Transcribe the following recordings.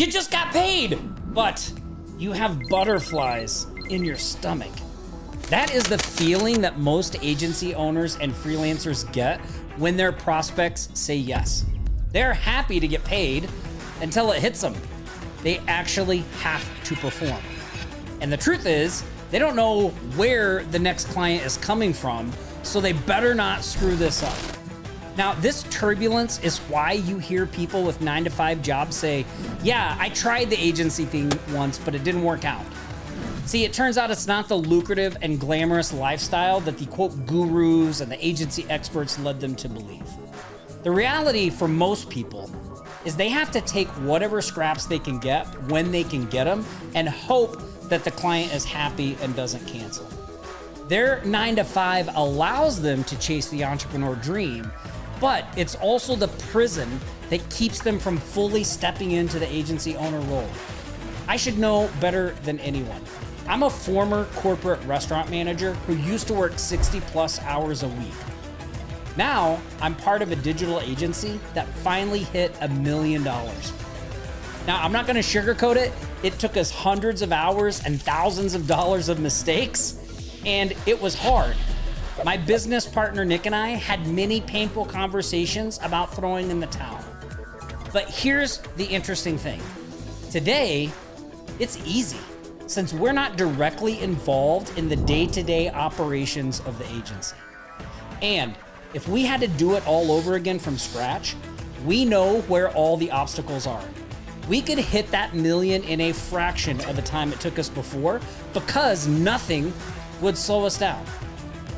You just got paid, but you have butterflies in your stomach. That is the feeling that most agency owners and freelancers get when their prospects say yes. They're happy to get paid until it hits them. They actually have to perform. And the truth is, they don't know where the next client is coming from, so they better not screw this up. Now, this turbulence is why you hear people with 9-to-5 jobs say, yeah, I tried the agency thing once, but it didn't work out. See, it turns out it's not the lucrative and glamorous lifestyle that the quote gurus and the agency experts led them to believe. The reality for most people is they have to take whatever scraps they can get when they can get them and hope that the client is happy and doesn't cancel. Their 9-to-5 allows them to chase the entrepreneur dream, but it's also the prison that keeps them from fully stepping into the agency owner role. I should know better than anyone. I'm a former corporate restaurant manager who used to work 60+ hours a week. Now, I'm part of a digital agency that finally hit $1 million. Now, I'm not gonna sugarcoat it. It took us hundreds of hours and thousands of dollars of mistakes, and it was hard. My business partner, Nick, and I had many painful conversations about throwing in the towel. But here's the interesting thing. Today, it's easy since we're not directly involved in the day-to-day operations of the agency. And if we had to do it all over again from scratch, we know where all the obstacles are. We could hit that million in a fraction of the time it took us before because nothing would slow us down.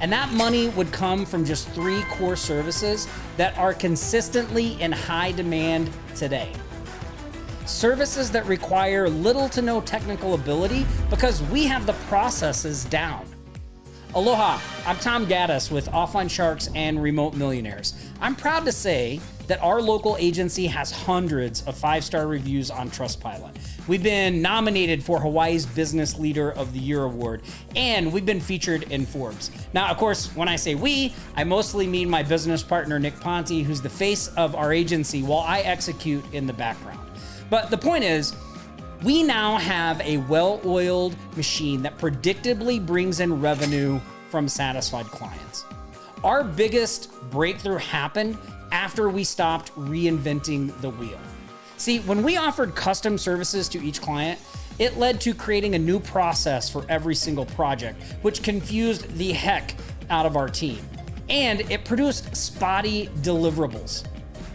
And that money would come from just 3 core services that are consistently in high demand today. Services that require little to no technical ability because we have the processes down. Aloha, I'm Tom Gaddis with Offline Sharks and Remote Millionaires. I'm proud to say that our local agency has hundreds of 5-star reviews on Trustpilot. We've been nominated for Hawaii's Business Leader of the Year award, and we've been featured in Forbes. Now, of course, when I say we, I mostly mean my business partner, Nick Ponte, who's the face of our agency while I execute in the background. But the point is, we now have a well-oiled machine that predictably brings in revenue from satisfied clients. Our biggest breakthrough happened after we stopped reinventing the wheel. See, when we offered custom services to each client, it led to creating a new process for every single project, which confused the heck out of our team. And it produced spotty deliverables.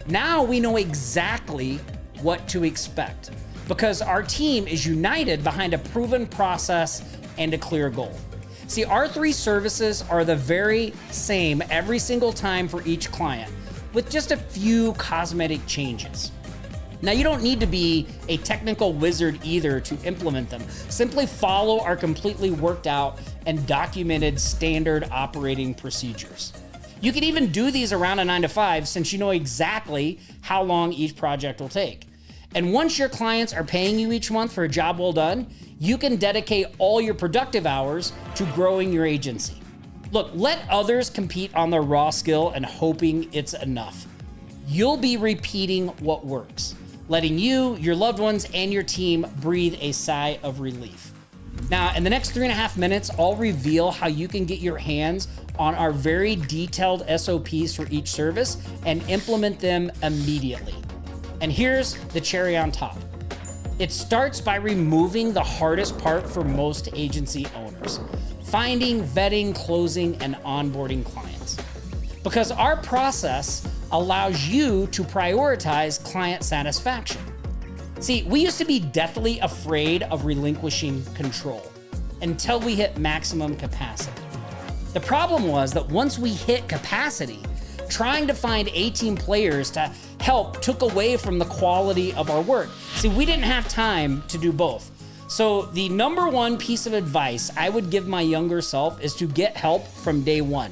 Now we know exactly what to expect because our team is united behind a proven process and a clear goal. See, our 3 services are the very same every single time for each client, with just a few cosmetic changes. Now, you don't need to be a technical wizard either to implement them. Simply follow our completely worked out and documented standard operating procedures. You can even do these around a 9-to-5 since you know exactly how long each project will take. And once your clients are paying you each month for a job well done, you can dedicate all your productive hours to growing your agency. Look, let others compete on their raw skill and hoping it's enough. You'll be repeating what works, letting you, your loved ones, and your team breathe a sigh of relief. Now, in the next 3.5 minutes, I'll reveal how you can get your hands on our very detailed SOPs for each service and implement them immediately. And here's the cherry on top. It starts by removing the hardest part for most agency owners: finding, vetting, closing, and onboarding clients. Because our process allows you to prioritize client satisfaction. See, we used to be deathly afraid of relinquishing control until we hit maximum capacity. The problem was that once we hit capacity, trying to find 18 players to help took away from the quality of our work. See, we didn't have time to do both. So the number one piece of advice I would give my younger self is to get help from day one.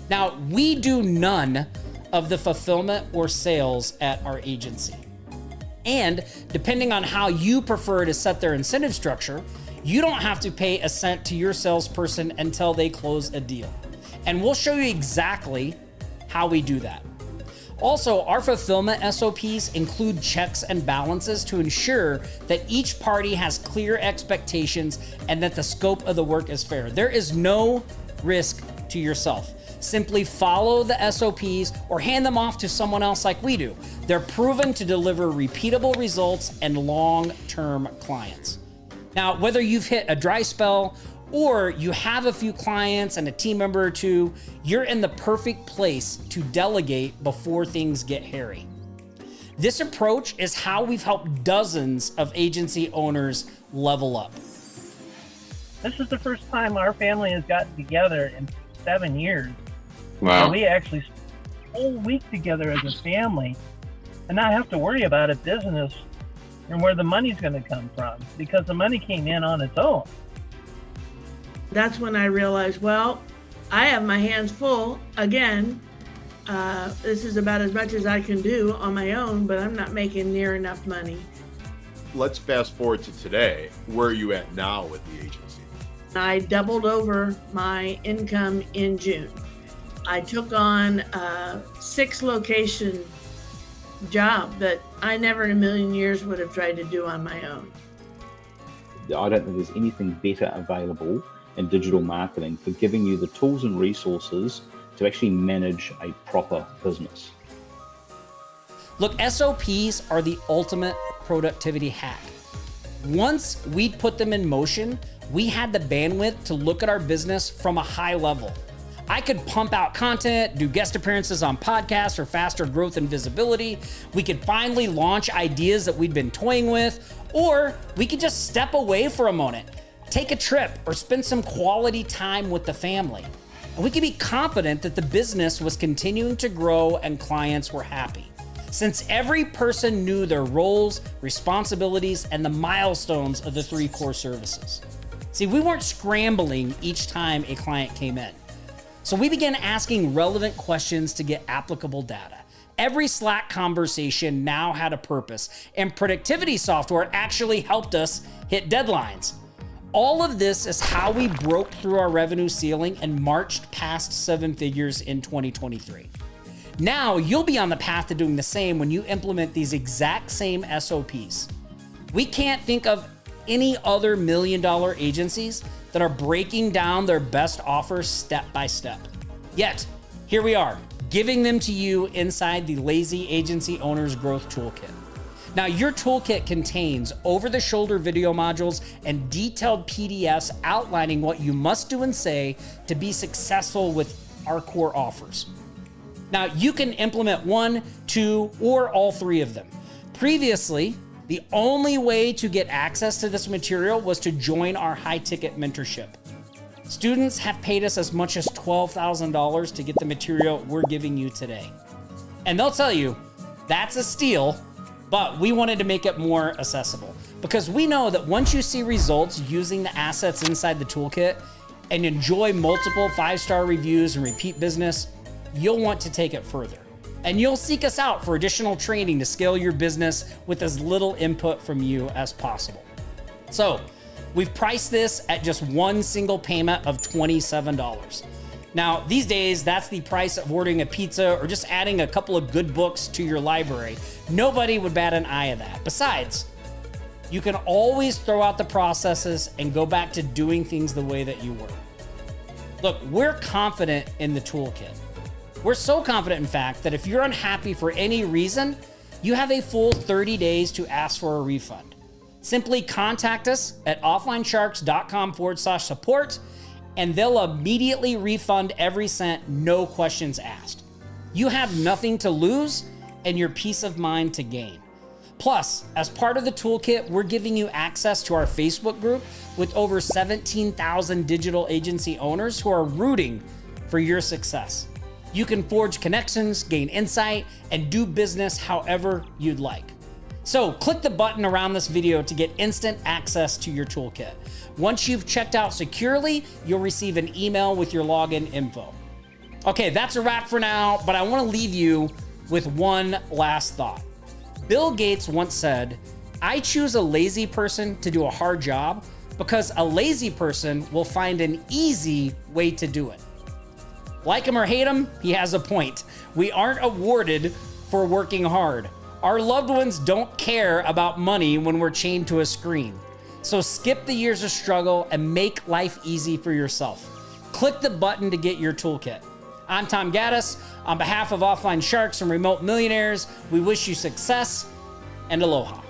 Now, we do none of the fulfillment or sales at our agency. And depending on how you prefer to set their incentive structure, you don't have to pay a cent to your salesperson until they close a deal. And we'll show you exactly how we do that. Also, our fulfillment SOPs include checks and balances to ensure that each party has clear expectations and that the scope of the work is fair. There is no risk to yourself. Simply follow the SOPs or hand them off to someone else like we do. They're proven to deliver repeatable results and long-term clients. Now, whether you've hit a dry spell or you have a few clients and a team member or two, you're in the perfect place to delegate before things get hairy. This approach is how we've helped dozens of agency owners level up. This is the first time our family has gotten together in 7 years. Wow. And we actually spent a whole week together as a family and not have to worry about a business and where the money's going to come from, because the money came in on its own. That's when I realized, well, I have my hands full again. This is about as much as I can do on my own, but I'm not making near enough money. Let's fast forward to today. Where are you at now with the agency? I doubled over my income in June. I took on a 6-location job that I never in a million years would have tried to do on my own. I don't think there's anything better available in digital marketing for giving you the tools and resources to actually manage a proper business. Look, SOPs are the ultimate productivity hack. Once we'd put them in motion, we had the bandwidth to look at our business from a high level. I could pump out content, do guest appearances on podcasts for faster growth and visibility. We could finally launch ideas that we'd been toying with, or we could just step away for a moment, take a trip, or spend some quality time with the family. And we could be confident that the business was continuing to grow and clients were happy, since every person knew their roles, responsibilities, and the milestones of the 3 core services. See, we weren't scrambling each time a client came in. So we began asking relevant questions to get applicable data. Every Slack conversation now had a purpose, and productivity software actually helped us hit deadlines. All of this is how we broke through our revenue ceiling and marched past 7 figures in 2023. Now you'll be on the path to doing the same when you implement these exact same SOPs. We can't think of any other $1 million agencies that are breaking down their best offers step by step. Yet, here we are, giving them to you inside the Lazy Agency Owners Growth Toolkit. Now, your toolkit contains over-the-shoulder video modules and detailed PDFs outlining what you must do and say to be successful with our core offers. Now, you can implement 1, 2, or all 3 of them. Previously, the only way to get access to this material was to join our high-ticket mentorship. Students have paid us as much as $12,000 to get the material we're giving you today. And they'll tell you, that's a steal, but we wanted to make it more accessible because we know that once you see results using the assets inside the toolkit and enjoy multiple 5-star reviews and repeat business, you'll want to take it further. And you'll seek us out for additional training to scale your business with as little input from you as possible. So we've priced this at just one single payment of $27. Now, these days, that's the price of ordering a pizza or just adding a couple of good books to your library. Nobody would bat an eye at that. Besides, you can always throw out the processes and go back to doing things the way that you were. Look, we're confident in the toolkit. We're so confident, in fact, that if you're unhappy for any reason, you have a full 30 days to ask for a refund. Simply contact us at offlinesharks.com/support, and they'll immediately refund every cent, no questions asked. You have nothing to lose and your peace of mind to gain. Plus, as part of the toolkit, we're giving you access to our Facebook group with over 17,000 digital agency owners who are rooting for your success. You can forge connections, gain insight, and do business however you'd like. So click the button around this video to get instant access to your toolkit. Once you've checked out securely, you'll receive an email with your login info. Okay, that's a wrap for now, but I want to leave you with one last thought. Bill Gates once said, "I choose a lazy person to do a hard job because a lazy person will find an easy way to do it." Like him or hate him, he has a point. We aren't awarded for working hard. Our loved ones don't care about money when we're chained to a screen. So skip the years of struggle and make life easy for yourself. Click the button to get your toolkit. I'm Tom Gaddis. On behalf of Offline Sharks and Remote Millionaires, we wish you success and aloha.